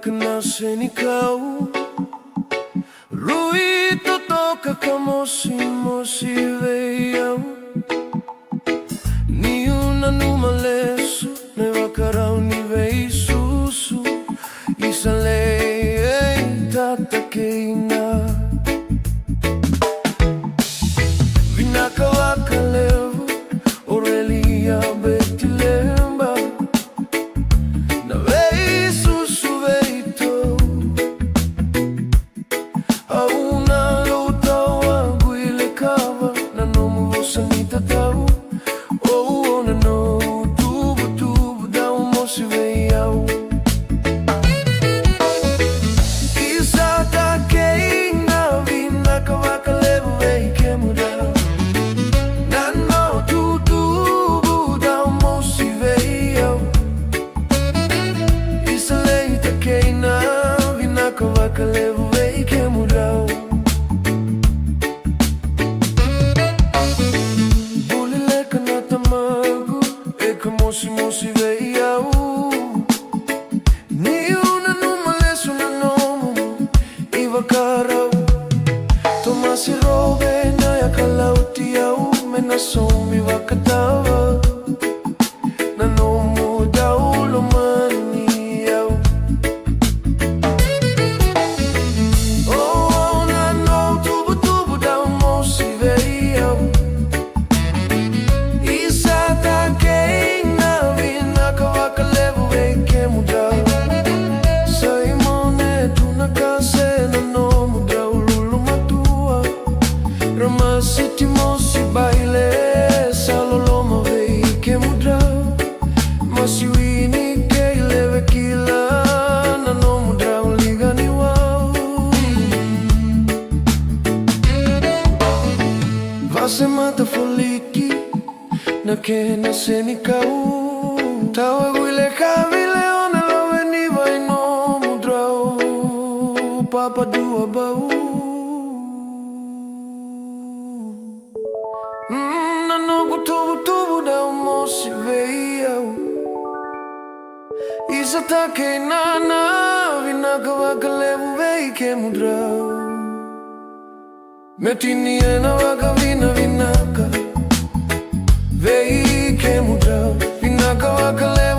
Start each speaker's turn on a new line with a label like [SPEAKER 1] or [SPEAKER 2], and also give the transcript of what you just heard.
[SPEAKER 1] Nakanasin ikaw Rui totoka kamosi-mosi veyaw Ni una numaleso Ne wakarau ni veisusu Isalei tatakeina Vinaka wakalevu Aurelia betilemba Na veisusu veito Auna lota wangu ile kava Na nomu vosa nitatau Oh, na no tubu tubu da mosi veyau Isa takeina vinaka wakalevu veike mudau Na no tubu da mosi veyau Isa lei takeina vinaka wakalevu veike mudau Mosi veyaw Ni una numaleso na nomu Iwakarau Tomasi robe na yakalautia Menasomi wakatawa Na nomu daulo maniyaw Oh, na no tubu daw mosi veyaw Isa takei Siti mosi baile saloloma vei ke mudrau Masi wini ke ileve kila na no mudrau liga ni wau Vase mata foliki na ke na seni kau Tawe guile kavile one lo veni vai no mudrau Papa dua bau Na no tubu da mosi veyaw Isa takeina na vinaka wakalevu veike mudrau Metini ena wakavina vinaka veike mudrau Vinaka wakalevu